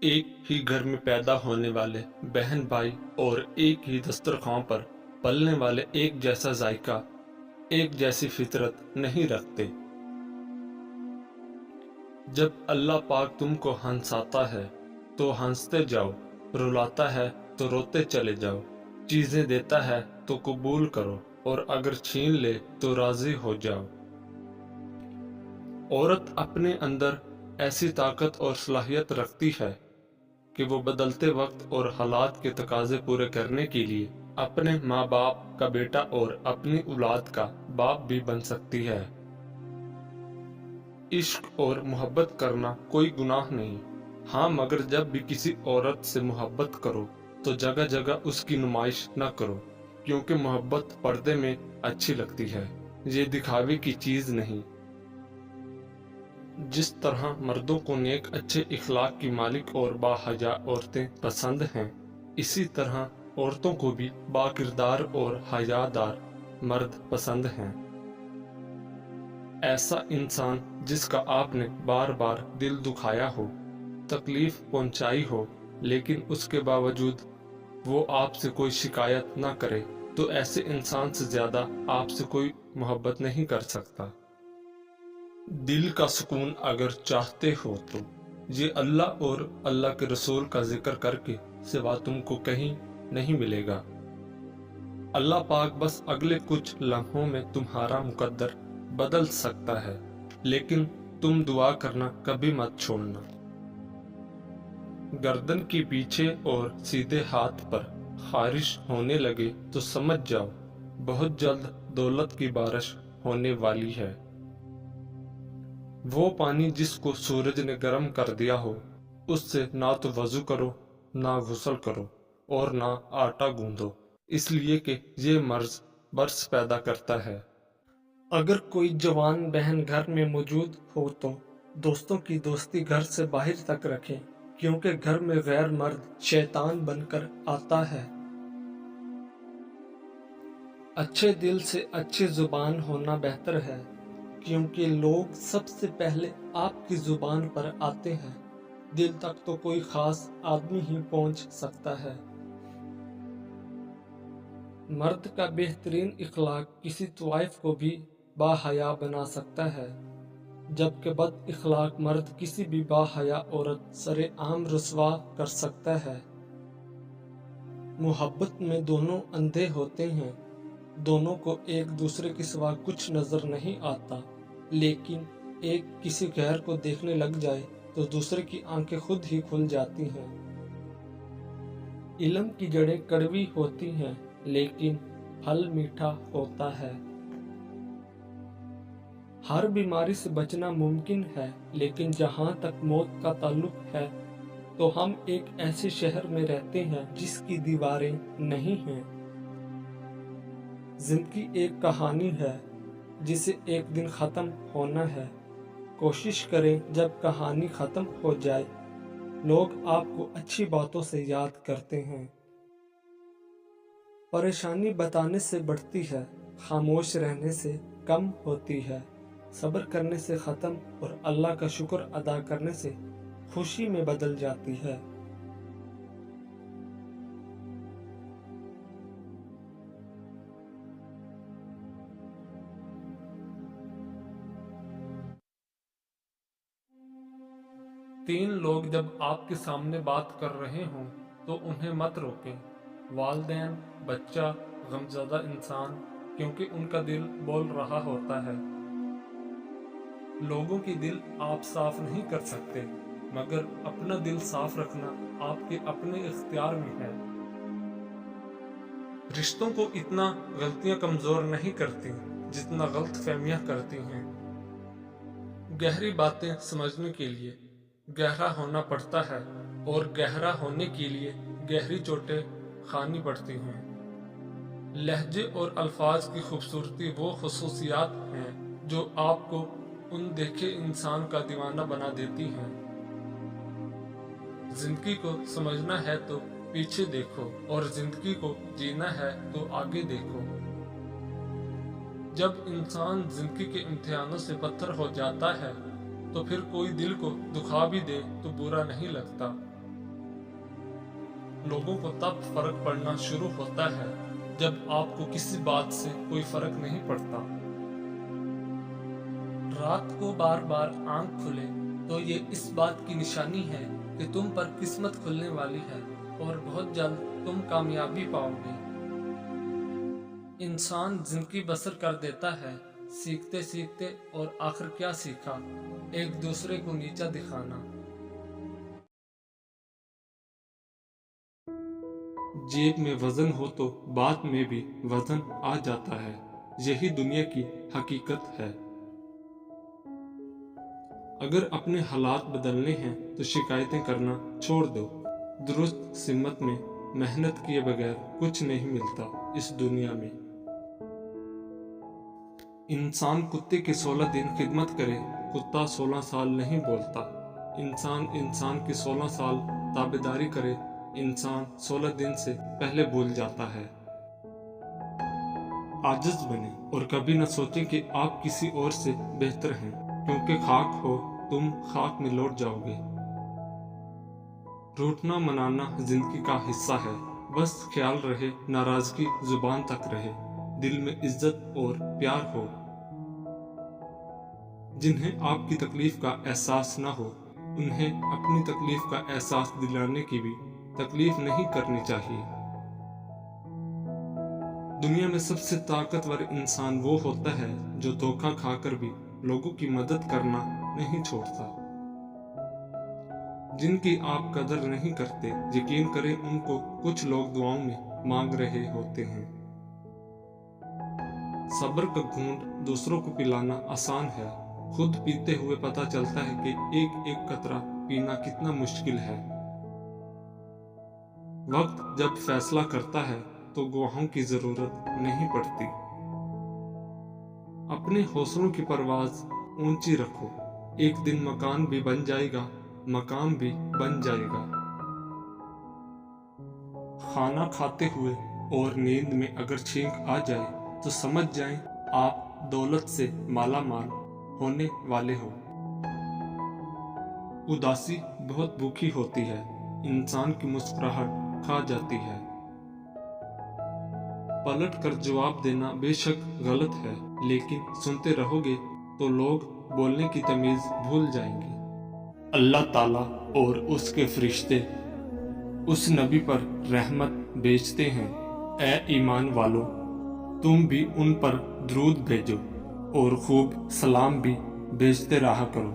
एक ही घर में पैदा होने वाले बहन भाई और एक ही दस्तरखान पर पलने वाले एक जैसा जायका, एक जैसी फितरत नहीं रखते। जब अल्लाह पाक तुमको हंसाता है तो हंसते जाओ, रुलाता है तो रोते चले जाओ, चीजें देता है तो कबूल करो और अगर छीन ले तो राजी हो जाओ। औरत अपने अंदर ऐसी ताकत और सलाहियत रखती है कि वो बदलते वक्त और हालात के तकाजे पूरे करने के लिए अपने माँ बाप का बेटा और अपनी औलाद का बाप भी बन सकती है। इश्क और मोहब्बत करना कोई गुनाह नहीं, हाँ मगर जब भी किसी औरत से मोहब्बत करो तो जगह जगह उसकी नुमाइश न करो, क्योंकि मोहब्बत पर्दे में अच्छी लगती है, ये दिखावे की चीज नहीं। जिस तरह मर्दों को नेक अच्छे इखलाक की मालिक और बाहया औरतें पसंद हैं, इसी तरह औरतों को भी बाकिरदार और हयादार मर्द पसंद हैं। ऐसा इंसान जिसका आपने बार बार दिल दुखाया हो, तकलीफ पहुंचाई हो, लेकिन उसके बावजूद वो आपसे कोई शिकायत ना करे, तो ऐसे इंसान से ज्यादा आपसे कोई मोहब्बत नहीं कर सकता। दिल का सुकून अगर चाहते हो तो ये अल्लाह और अल्लाह के रसूल का जिक्र करके सिवा तुमको कहीं नहीं मिलेगा। अल्लाह पाक बस अगले कुछ लम्हों में तुम्हारा मुकद्दर बदल सकता है, लेकिन तुम दुआ करना कभी मत छोड़ना। गर्दन के पीछे और सीधे हाथ पर खारिश होने लगे तो समझ जाओ बहुत जल्द दौलत की बारिश होने वाली है। वो पानी जिसको सूरज ने गर्म कर दिया हो, उससे ना तो वजू करो, ना गुस्ल करो और ना आटा गूंदो, इसलिए कि ये मर्ज बर्स पैदा करता है। अगर कोई जवान बहन घर में मौजूद हो तो दोस्तों की दोस्ती घर से बाहर तक रखें, क्योंकि घर में गैर मर्द शैतान बनकर आता है। अच्छे दिल से अच्छी जुबान होना बेहतर है, क्योंकि लोग सबसे पहले आपकी जुबान पर आते हैं। दिल तक तो कोई खास आदमी ही पहुंच सकता है। मर्द का बेहतरीन इखलाक किसी तवाइफ को भी बाहया बना सकता है, जबकि बद इखलाक मर्द किसी भी बाहया औरत सरे आम रुसवा कर सकता है। मोहब्बत में दोनों अंधे होते हैं, दोनों को एक दूसरे के सिवा कुछ नजर नहीं आता, लेकिन एक किसी गैर को देखने लग जाए तो दूसरे की आंखें खुद ही खुल जाती हैं। इल्म की जड़ें कड़वी होती हैं, लेकिन फल मीठा होता है। हर बीमारी से बचना मुमकिन है, लेकिन जहां तक मौत का ताल्लुक है तो हम एक ऐसे शहर में रहते हैं जिसकी दीवारें नहीं हैं। जिंदगी एक कहानी है जिसे एक दिन खत्म होना है। कोशिश करें जब कहानी खत्म हो जाए, लोग आपको अच्छी बातों से याद करते हैं। परेशानी बताने से बढ़ती है, खामोश रहने से कम होती है। सब्र करने से खत्म और अल्लाह का शुक्र अदा करने से खुशी में बदल जाती है। तीन लोग जब आपके सामने बात कर रहे हों तो उन्हें मत रोकें। वालिदैन, बच्चा, गमज़दा इंसान, क्योंकि उनका दिल बोल रहा होता है। लोगों की दिल आप साफ नहीं कर सकते, मगर अपना दिल साफ रखना आपके अपने इख्तियार में है। रिश्तों को इतना गलतियां कमजोर नहीं करती जितना गलत फहमियां करती हैं। गहरी बातें समझने के लिए गहरा होना पड़ता है, और गहरा होने के लिए गहरी चोटें खानी पड़ती हैं। लहजे और अल्फाज की खूबसूरती वो खुसूसियात हैं जो आपको उन देखे इंसान का दीवाना बना देती हैं। जिंदगी को समझना है तो पीछे देखो, और जिंदगी को जीना है तो आगे देखो। जब इंसान जिंदगी के इम्तिहानों से पत्थर हो जाता है तो फिर कोई दिल को दुखा भी दे तो बुरा नहीं लगता। لوگوں کو تب فرق پڑنا شروع ہوتا ہے جب آپ کو کسی بات سے کوئی فرق نہیں پڑتا۔ رات کو بار بار آنکھ کھلے تو یہ اس بات کی نشانی ہے کہ تم پر قسمت کھلنے والی ہے اور بہت جلد تم کامیابی پاؤ گے۔ انسان زندگی بسر کر دیتا ہے سیکھتے سیکھتے، اور آخر کیا سیکھا؟ ایک دوسرے کو نیچا دکھانا۔ جیب میں وزن ہو تو بات میں بھی وزن آ جاتا ہے، یہی دنیا کی حقیقت ہے۔ اگر اپنے حالات بدلنے ہیں تو شکایتیں کرنا چھوڑ دو۔ درست سمت میں محنت کیے بغیر کچھ نہیں ملتا اس دنیا میں۔ انسان کتے کے 16 دن خدمت کرے، کتا 16 سال نہیں بولتا۔ انسان کی 16 سال تابعداری کرے، انسان 16 دن سے پہلے بھول جاتا ہے۔ عاجز بنے اور کبھی نہ سوچیں کہ آپ کسی اور سے بہتر ہیں، کیونکہ خاک ہو تم خاک میں لوٹ جاؤ گے۔ روٹنا منانا زندگی کا حصہ ہے، بس خیال رہے ناراضگی زبان تک رہے، دل میں عزت اور پیار ہو۔ جنہیں آپ کی تکلیف کا احساس نہ ہو، انہیں اپنی تکلیف کا احساس دلانے کی بھی تکلیف نہیں کرنی چاہیے۔ دنیا میں سب سے طاقتور انسان وہ ہوتا ہے جو دھوکہ کھا کر بھی لوگوں کی مدد کرنا نہیں چھوڑتا۔ جن کی آپ قدر نہیں کرتے، یقین کریں ان کو کچھ لوگ دعاؤں میں مانگ رہے ہوتے ہیں۔ صبر کا گھونٹ دوسروں کو پلانا آسان ہے، خود پیتے ہوئے پتہ چلتا ہے کہ ایک ایک قطرہ پینا کتنا مشکل ہے۔ وقت جب فیصلہ کرتا ہے تو گواہوں کی ضرورت نہیں پڑتی۔ اپنے حوصلوں کی پرواز اونچی رکھو، ایک دن مکان بھی بن جائے گا، مقام بھی بن جائے گا۔ کھانا کھاتے ہوئے اور نیند میں اگر چھینک آ جائے تو سمجھ جائیں آپ دولت سے مالا مال ہونے والے ہو۔ اداسی بہت بھوکی ہوتی ہے، انسان کی مسکراہٹ کھا جاتی ہے۔ پلٹ کر جواب دینا بے شک غلط ہے، لیکن سنتے رہو گے تو لوگ بولنے کی تمیز بھول جائیں گے۔ اللہ تعالیٰ اور اس کے فرشتے اس نبی پر رحمت بھیجتے ہیں، اے ایمان والو تم بھی ان پر درود بھیجو اور خوب سلام بھی بھیجتے رہا کرو۔